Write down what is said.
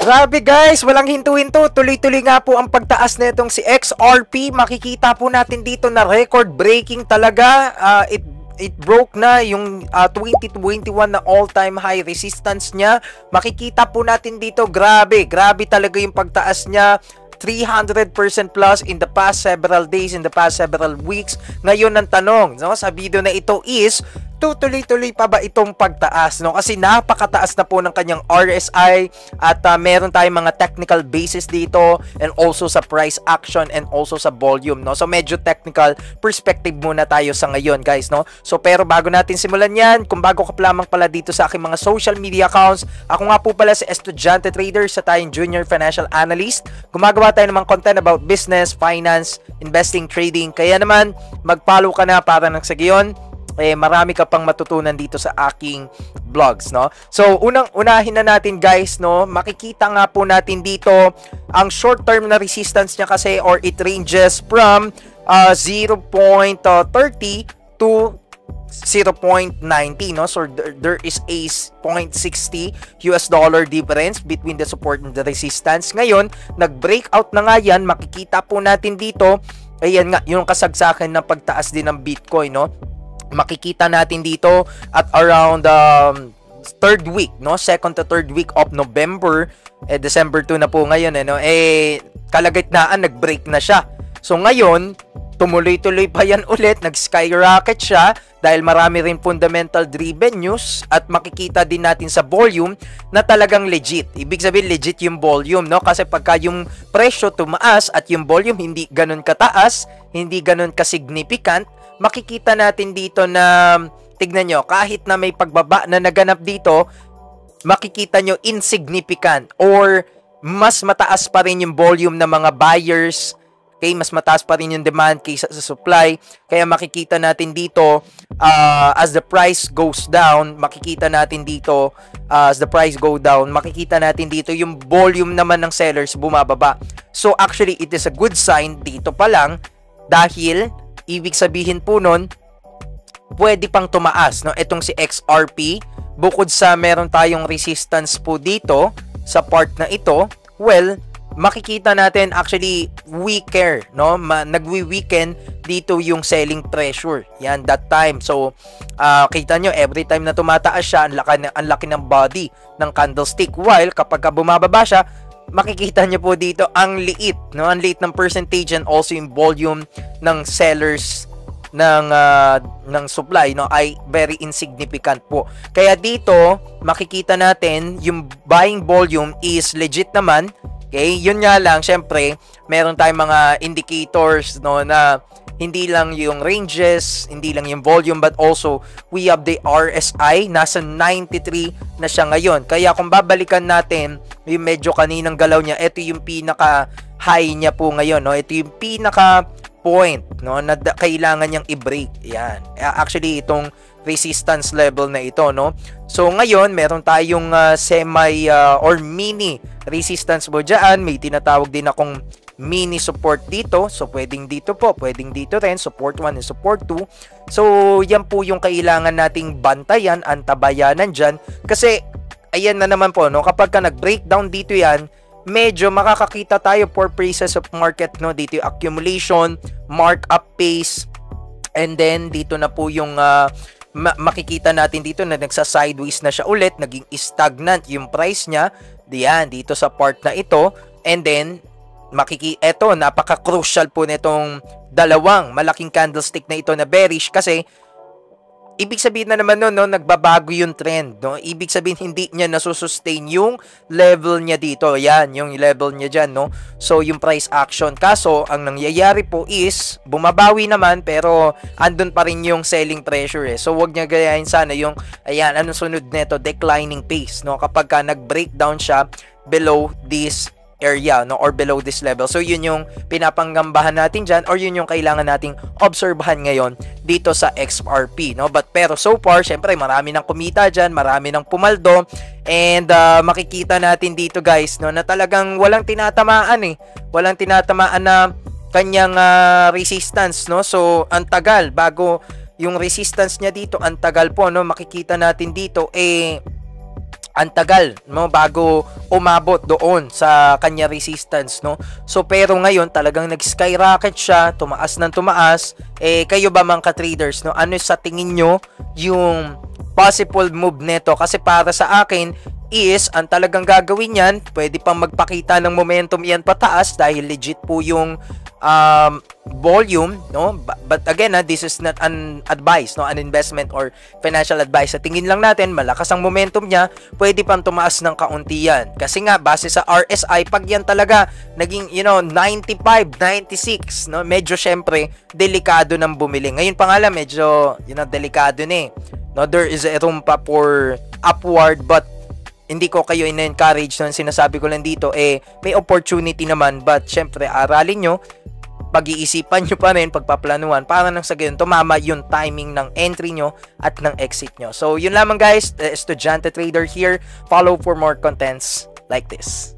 Grabe guys, walang hinto-hinto. Tuloy-tuloy nga po ang pagtaas na itong si XRP. Makikita po natin dito na record-breaking talaga. It broke na yung 2021 na all-time high resistance niya. Makikita po natin dito, grabe talaga yung pagtaas niya. 300% plus in the past several days, in the past several weeks. Ngayon ang tanong, no, sa video na ito is, tutuloy-tuloy pa ba itong pagtaas, no? Kasi napakataas na po ng kanyang RSI at meron tayong mga technical basis dito and also sa price action and also sa volume, no? So medyo technical perspective muna tayo sa ngayon, guys, no? So pero bago natin simulan yan, kung bago ka pa lamang pala dito sa aking mga social media accounts, ako nga po pala si Estudyante Trader, sa tayong Junior Financial Analyst. Gumagawa tayo ng mga content about business, finance, investing, trading. Kaya naman, mag-follow ka na para nang sa gayon, marami ka pang matutunan dito sa aking vlogs, no? So, unahin na natin, guys, no? Makikita nga po natin dito ang short-term na resistance niya kasi, or it ranges from 0.30 to 0.90, no? So there is a $0.60 difference between the support and the resistance. Ngayon, nag-breakout na nga yan. Makikita po natin dito, ayan nga, yung kasagsakan ng pagtaas din ng Bitcoin, no? Makikita natin dito at around third week, no? Second to third week of November, December 2 na po ngayon, no? Kalagitnaan, nag-break na siya. So ngayon, tumuloy-tuloy pa yan ulit, nag-skyrocket siya dahil marami rin fundamental driven news at makikita din natin sa volume na talagang legit. Ibig sabihin legit yung volume, no? Kasi pagka yung presyo tumaas at yung volume hindi ganun kataas, hindi ganun ka-significant, makikita natin dito na, tignan nyo, kahit na may pagbaba na naganap dito, makikita nyo insignificant or mas mataas pa rin yung volume ng mga buyers. Okay, mas mataas pa rin yung demand kaysa sa supply. Kaya makikita natin dito, as the price goes down, makikita natin dito, makikita natin dito yung volume naman ng sellers bumababa. So actually, it is a good sign dito pa lang dahil ibig sabihin po nun, pwede pang tumaas, no? Itong si XRP, bukod sa meron tayong resistance po dito sa part na ito, well, makikita natin actually weaker, no? Nagwi-weaken dito yung selling pressure. Yan, that time. So, kita nyo, every time na tumataas siya, ang laki ng body ng candlestick. While, kapag bumababa siya, makikita nyo po dito, ang liit, no? Ang liit ng percentage and also yung volume ng sellers ng supply, no, ay very insignificant po. Kaya dito, makikita natin, yung buying volume is legit naman. Okay, yun nga lang, syempre, meron tayong mga indicators, no, na hindi lang yung ranges, hindi lang yung volume, but also we have the RSI, nasa 93 na siya ngayon. Kaya kung babalikan natin, yung medyo kaninang galaw niya, ito yung pinaka-high niya po ngayon, no? Ito yung pinaka-point, no, na kailangan niyang i-break. Yan. Actually, itong resistance level na ito, no? So ngayon meron tayong semi or mini resistance mo dyan. May tinatawag din akong mini support dito. So pwedeng dito po, pwedeng dito rin, support 1 and support 2. So yan po yung kailangan nating bantayan, antabayanan dyan. Kasi ayan na naman po, no, kapag ka nag-breakdown dito yan, medyo makakakita tayo for phases of market, no? Dito yung accumulation, markup pace, and then dito na po yung makikita natin dito na nagsa-sideways na siya ulit, naging stagnant yung price niya. Diyan, dito sa part na ito. And then, eto, napaka-crucial po nitong dalawang malaking candlestick na ito na bearish kasi ibig sabihin na naman no, nagbabago yung trend, no? Ibig sabihin hindi niya nasusustain yung level niya dito. Yan, yung level niya dyan, no? So, yung price action. Kaso, ang nangyayari po is, bumabawi naman, pero andun pa rin yung selling pressure, eh. So, wag niya gayahin sana yung, ayan, anong sunod nito? Declining pace, no? Kapag ka nag-breakdown siya below this area, no, or below this level. So yun yung pinapanggambahan natin dyan, or yun yung kailangan nating obserbahan ngayon dito sa XRP, no. Pero so far, syempre marami nang kumita dyan, marami nang pumaldo, and makikita natin dito, guys, no, na talagang walang tinatamaan, walang tinatamaan na kanyang resistance, no. So ang tagal bago yung resistance niya dito, ang tagal po, no. Makikita natin dito ang tagal, no, bago umabot doon sa kanya resistance, no. So pero ngayon talagang nag-skyrocket siya, tumaas ng tumaas. Kayo ba mga traders, no, ano sa tingin nyo yung possible move neto? Kasi para sa akin is ang talagang gagawin niyan, pwede pang magpakita ng momentum yan pataas dahil legit po yung volume, no. But again, this is not an advice, no, an investment or financial advice. Sa tingin lang natin, malakas ang momentum niya, pwede pang tumaas ng kaunti yan. Kasi nga base sa RSI, pag yan talaga naging 95, 96, no, medyo syempre delikado ng bumili. Ngayon pa nga lang medyo delikado na no, there is a room pa for upward, but hindi ko kayo in-encourage. No, sinasabi ko lang dito may opportunity naman, but syempre aralin nyo, pag-iisipan nyo pa rin, pagpaplanuhan para nang sa gayon tumama yung timing ng entry nyo at ng exit nyo. So yun lamang guys, Estudyante Trader here. Follow for more contents like this.